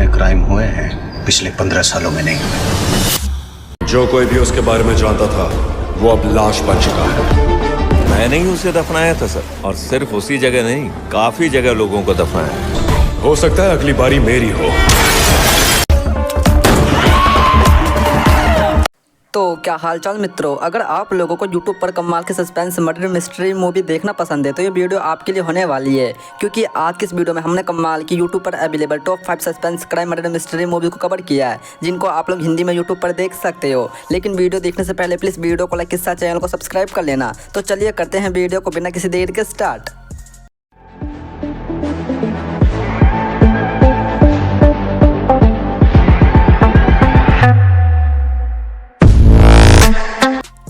पुराने क्राइम हुए हैं, पिछले 15 सालों में नहीं हुए। जो कोई भी उसके बारे में जानता था वो अब लाश बन चुका है। मैंने ही उसे दफनाया था सर, और सिर्फ उसी जगह नहीं, काफी जगह लोगों को दफनाया। हो सकता है अगली बारी मेरी हो। तो क्या हालचाल मित्रों, अगर आप लोगों को YouTube पर कमाल के सस्पेंस मर्डर मिस्ट्री मूवी देखना पसंद है तो ये वीडियो आपके लिए होने वाली है, क्योंकि आज की इस वीडियो में हमने कमाल की YouTube पर available top 5 suspense crime murder mystery movie को कवर किया है, जिनको आप लोग हिंदी में YouTube पर देख सकते हो। लेकिन वीडियो देखने से पहले प्लीज़ वीडियो को लाइक के साथ चैनल को सब्सक्राइब कर लेना। तो चलिए करते हैं वीडियो को बिना किसी देर के start.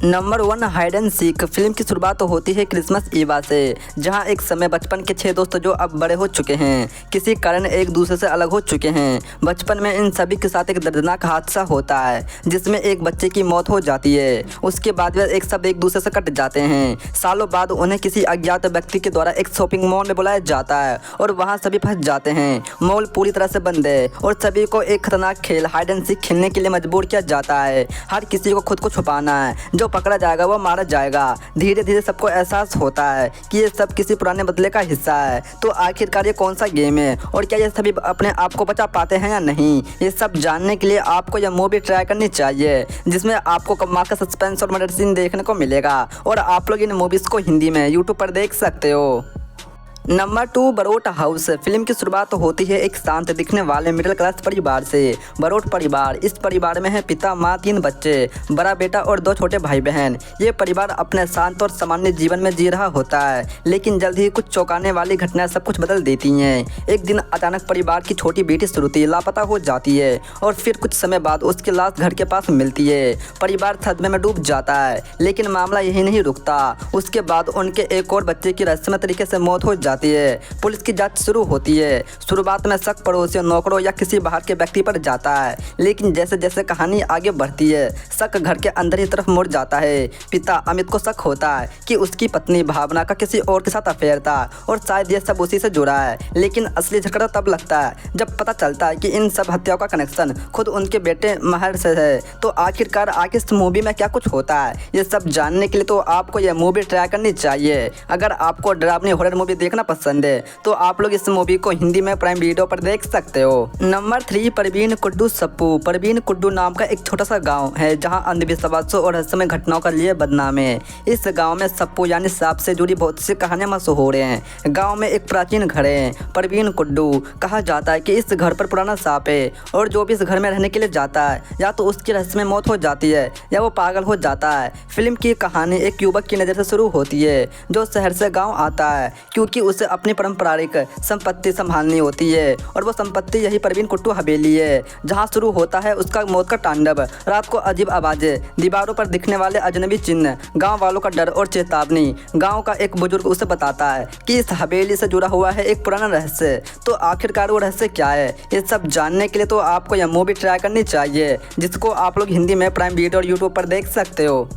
Number 1, hide and seek. Film की शुरुआत होती है क्रिसमस ईवा से, जहां एक समय बचपन के 6 दोस्त जो अब बड़े हो चुके हैं किसी कारण एक दूसरे से अलग हो चुके हैं। बचपन में इन सभी के साथ एक दर्दनाक हादसा होता है जिसमें एक बच्चे की मौत हो जाती है। उसके बाद वे एक दूसरे से कट जाते हैं। सालों बाद उन्हें किसी अज्ञात व्यक्ति के द्वारा एक शॉपिंग मॉल में बुलाया जाता है और वहाँ सभी फंस जाते हैं। मॉल पूरी तरह से बंद है और सभी को एक खतरनाक खेल हाइड एंड सीक खेलने के लिए मजबूर किया जाता है। हर किसी को खुद को छुपाना है, जो पकड़ा जाएगा वो मारा जाएगा। धीरे धीरे सबको एहसास होता है कि ये सब किसी पुराने बदले का हिस्सा है। तो आखिरकार ये कौन सा गेम है और क्या ये सभी अपने आप को बचा पाते हैं या नहीं, ये सब जानने के लिए आपको यह मूवी ट्राई करनी चाहिए, जिसमें आपको कमाल का सस्पेंस और मर्डर सीन देखने को मिलेगा और आप लोग इन मूवीज़ को हिंदी में यूट्यूब पर देख सकते हो। Number 2, Barot house. फिल्म की शुरुआत होती है एक शांत दिखने वाले मिडिल क्लास परिवार से। बरोट परिवार, इस परिवार में है पिता, माँ, 3 बच्चे, बड़ा बेटा और 2 छोटे भाई बहन। ये परिवार अपने शांत और सामान्य जीवन में जी रहा होता है, लेकिन जल्द ही कुछ चौंकाने वाली घटनाएं सब कुछ बदल देती हैं। एक दिन अचानक परिवार की छोटी बेटी श्रुति लापता हो जाती है और फिर कुछ समय बाद उसकी लाश घर के पास मिलती है। परिवार सदमे में डूब जाता है, लेकिन मामला यही नहीं रुकता। उसके बाद उनके एक और बच्चे की रहस्यमय तरीके से मौत हो जाती है। पुलिस की जांच शुरू होती है। शुरुआत में शक पड़ोसियों, नौकरों या किसी बाहर के व्यक्ति पर जाता है, लेकिन जैसे जैसे कहानी आगे बढ़ती है शक घर के अंदर ही तरफ मुड़ जाता है। पिता अमित को शक होता है कि उसकी पत्नी भावना का किसी और के साथ अफेयर था और शायद यह सब उसी से जुड़ा है, लेकिन असली झगड़ा तब लगता है जब पता चलता है कि इन सब हत्याओं का कनेक्शन खुद उनके बेटे महर से है। तो आखिरकार आगे इस मूवी में क्या कुछ होता है, ये सब जानने के लिए तो आपको यह मूवी ट्राई करनी चाहिए। अगर आपको डरावनी हॉरर मूवी देखना पसंद है तो आप लोग इस मूवी को हिंदी में प्राइम वीडियो पर देख सकते हो। नंबर 3, परवीन कुड्डू सप्पू। परवीन कुड्डू नाम का एक छोटा सा गांव है जहां अंधविश्वासों और रहस्यमय घटनाओं के लिए बदनाम है। इस गांव में सप्पू यानी सांप से जुड़ी बहुत सी कहानियां मशहूर हैं। गांव में एक प्राचीन घर है, परवीन कुड्डू। कहा जाता है कि इस घर पर पुराना सांप है और जो भी इस घर में रहने के लिए जाता है या तो उसकी रहस्यमय मौत हो जाती है या वो पागल हो जाता है। फिल्म की कहानी एक युवक की नज़र से शुरू होती है जो शहर से गाँव आता है क्योंकि उसे अपनी पारंपरिक संपत्ति संभालनी होती है और वो संपत्ति यही परवीन कुट्टू हवेली है, जहां शुरू होता है उसका मौत का तांडव। रात को अजीब आवाजें, दीवारों पर दिखने वाले अजनबी चिन्ह, गांव वालों का डर और चेतावनी। गांव का एक बुजुर्ग उसे बताता है कि इस हवेली से जुड़ा हुआ है एक पुराना रहस्य। तो आखिरकार वो रहस्य क्या है, ये सब जानने के लिए तो आपको यह मूवी ट्राई करनी चाहिए, जिसको आप लोग हिंदी में प्राइम वीडियो और यूट्यूब पर देख सकते हो।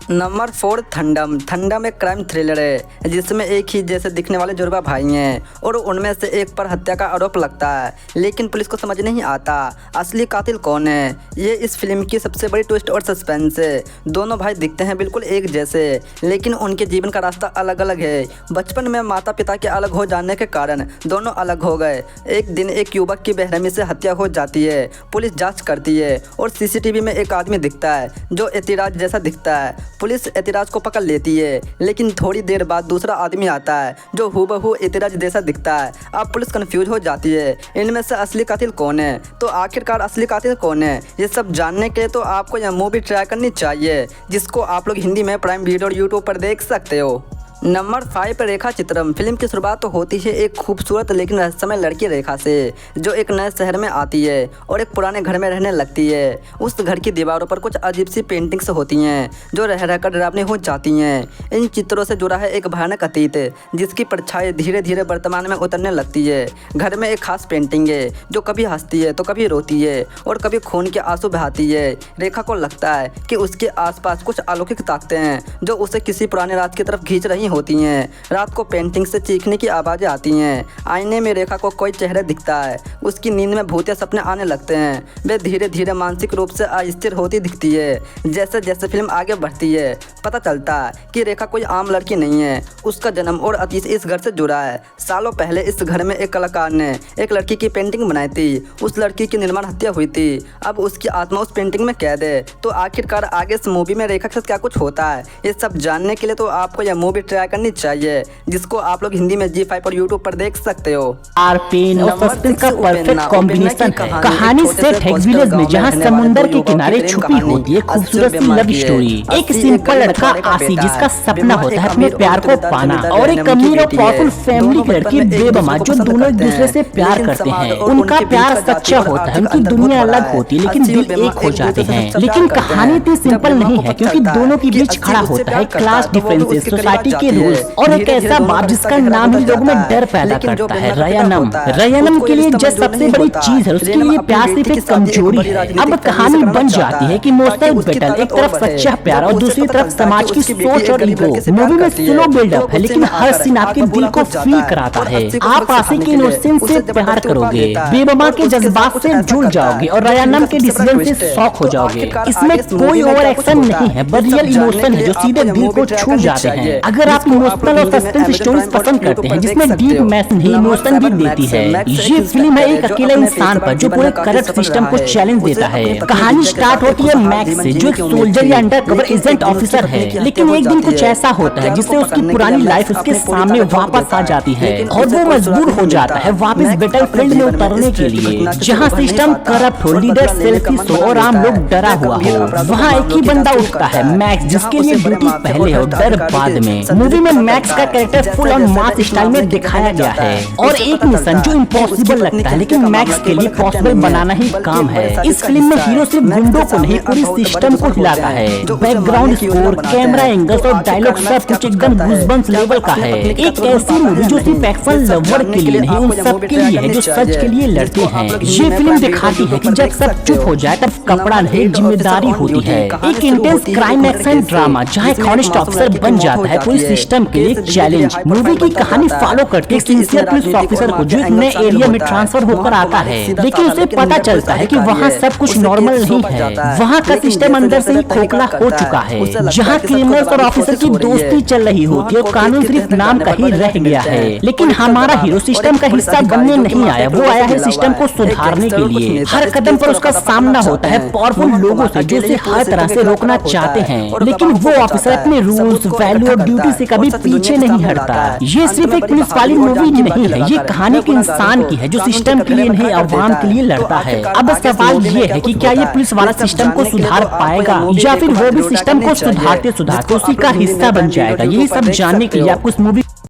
नंबर 4, थंडम। थंडम एक क्राइम थ्रिलर है जिसमें एक ही जैसे दिखने वाले जुड़वा भाई हैं और उनमें से एक पर हत्या का आरोप लगता है, लेकिन पुलिस को समझ नहीं आता असली कातिल कौन है। ये इस फिल्म की सबसे बड़ी ट्विस्ट और सस्पेंस है। दोनों भाई दिखते हैं बिल्कुल एक जैसे, लेकिन उनके जीवन का रास्ता अलग अलग है। बचपन में माता पिता के अलग हो जाने के कारण दोनों अलग हो गए। एक दिन एक युवक की बेरहमी से हत्या हो जाती है। पुलिस जाँच करती है और CCTV में एक आदमी दिखता है जो एतिराज जैसा दिखता है। पुलिस एतिराज को पकड़ लेती है, लेकिन थोड़ी देर बाद दूसरा आदमी आता है जो हूबहू एतिराज जैसा दिखता है। अब पुलिस कंफ्यूज हो जाती है, इनमें से असली कातिल कौन है। तो आखिरकार असली कातिल कौन है, ये सब जानने के लिए तो आपको यह मूवी ट्राई करनी चाहिए, जिसको आप लोग हिंदी में प्राइम वीडियो और यूट्यूब पर देख सकते हो। नंबर 5, रेखा चित्रम। फिल्म की शुरुआत तो होती है एक खूबसूरत लेकिन रहस्यमय लड़की रेखा से, जो एक नए शहर में आती है और एक पुराने घर में रहने लगती है। उस घर की दीवारों पर कुछ अजीब सी पेंटिंग्स होती हैं जो रह रहकर डरावनी हो जाती हैं। इन चित्रों से जुड़ा है एक भयानक अतीत जिसकी परछाई धीरे धीरे वर्तमान में उतरने लगती है। घर में एक खास पेंटिंग है जो कभी हंसती है तो कभी रोती है और कभी खून के आंसू बहाती है। रेखा को लगता है कि उसके आसपास कुछ अलौकिक ताकतें हैं जो उसे किसी पुराने राज की तरफ खींच रही होती हैं। रात को पेंटिंग से चीखने की आवाज़ें आती हैं। आईने में रेखा को कोई चेहरा दिखता है। उसकी नींद में भूतिया सपने आने लगते हैं। वे धीरे धीरे मानसिक रूप से अस्थिर होती दिखती है। जैसे जैसे फिल्म आगे बढ़ती है पता चलता है कि रेखा कोई आम लड़की नहीं है। उसका जन्म और अतीत इस घर से जुड़ा है। सालों पहले इस घर में एक कलाकार ने एक लड़की की पेंटिंग बनाई थी। उस लड़की की निर्माण हत्या हुई थी। अब उसकी आत्मा उस पेंटिंग में कैद है। तो आखिरकार आगे इस मूवी में रेखा के साथ क्या कुछ होता है, ये सब जानने के लिए तो आपको यह मूवी ट्राई करनी चाहिए, जिसको आप लोग हिंदी में G5 और YouTube पर देख सकते हो। पेन और सस्पेंस का परफेक्ट कॉम्बिनेशन है। कहानी सेट है एक विलेज में जहाँ समुंदर के किनारे छुपी होती है खूबसूरत सी लव स्टोरी। एक सिंपल लड़का आशी जिसका सपना होता है अपने प्यार को पाना, और एक अमीर और पावरफुल फैमिली की लड़की बेबमा जो दोनों एक दूसरे से प्यार करते हैं। उनका प्यार सच्चा होता है, उनकी दुनिया अलग होती है लेकिन दिल एक हो जाते हैं। लेकिन कहानी इतनी सिंपल नहीं है क्योंकि दोनों के बीच खड़ा होता है क्लास डिफरेंसेस, सोसाइटी के रूल्स और एक ऐसा बाप जिसका नाम ही लोगों में डर पैदा करता है, रयानम। रयानम के लिए जो सबसे बड़ी चीज है उसके लिए प्यार सिर्फ एक कमजोरी है। अब कहानी बन जाती है कि इमोशनल बैटल, एक तरफ सच्चा प्यार और दूसरी तरफ समाज की सोच और ईगो। मूवी में स्लो बिल्डअप है लेकिन हर सीन आपके दिल को फील कराता है। आप आशी के इनोसेंस से प्यार करोगे, बेबमा के जज्बात से जुड़ जाओगे और रयानम के डिसीजन से शॉक हो जाओगे। इसमें कोई ओवर एक्शन नहीं है, बस रियल इमोशन है जो सीधे दिल को छू जाते हैं। अगर आप इमोशनल और सस्पेंस स्टोरीज पसंद करते हैं जिसमें डीप मैसेज ही इमोशन भी देती है, ये फिल्म है एक अकेले इंसान पर जो पूरे करंट सिस्टम को चैलेंज देता है। कहानी स्टार्ट होती है मैक्स से जो एक सोल्जर या अंडरकवर एजेंट ऑफिसर है, लेकिन एक दिन कुछ ऐसा होता है जिससे उसकी पुरानी लाइफ उसके सामने वापस आ जाती है और वो मजबूर हो जाता है वापस बैटलफील्ड में उतरने के लिए, जहाँ सिस्टम करप्ट हो, लीडर सेल्फिश हो और आम लोग डरा हुआ हो। वहाँ एक ही बंदा उठता है, मैक्स, जिसके लिए ड्यूटी पहले और डर बाद में। मूवी में मैक्स का character full on mass style में दिखाया गया है और एक मिशन जो इम्पॉसिबल लगता है लेकिन मैक्स के लिए पॉसिबल बनाना ही काम है। इस फिल्म में हीरो सिर्फ गुंडों को नहीं पूरी सिस्टम को हिलाता है। बैकग्राउंड स्कोर, कैमरा एंगल्स और डायलॉग सब कुछ एकदम गूज़बम्प्स लेवल का है। एक ऐसी मूवी जो सिर्फ एक्शन लवर के लिए नहीं, उन सब के लिए है जो सच के लिए लड़ते हैं। ये फिल्म दिखाती है कि जब सब चुप हो जाए तब कपड़ा नहीं, जिम्मेदारी होती है। एक इंटेंस क्राइम एक्शन ड्रामा जहाँ एक हॉनेस्ट ऑफिसर बन जाता है पूरी सिस्टम के लिए एक चैलेंज। मूवी की कहानी फॉलो करती है सिंसियर पुलिस ऑफिसर को जो एक नए एरिया में ट्रांसफर होकर आता है, लेकिन उसे पता चलता है कि वहाँ सब कुछ नॉर्मल नहीं है। वहाँ का सिस्टम अंदर से ही खोखला हो चुका है, जहाँ क्रिमिनल्स और ऑफिसर की दोस्ती चल रही होती है और कानून सिर्फ नाम का ही रह गया है। लेकिन हमारा हीरो सिस्टम का हिस्सा बनने नहीं आया, वो आया है सिस्टम को सुधारने के लिए। हर कदम पर उसका सामना होता है पावरफुल लोगों से जो उसे हर तरह से रोकना चाहते हैं, लेकिन वो ऑफिसर अपने रूल्स, वैल्यू और ड्यूटी से कभी पीछे नहीं हटता। ये सिर्फ एक पुलिस वाली मूवी नहीं है, ये कहानी के इंसान की है जो सिस्टम के लिए नहीं अवाम के लिए लड़ता है। अब सवाल ये है कि क्या ये पुलिस वाला सिस्टम को सुधार पाएगा या फिर वो भी सिस्टम को सुधारते सुधारते उसी का हिस्सा बन जाएगा। यही सब जानने के लिए आपको इस मूवी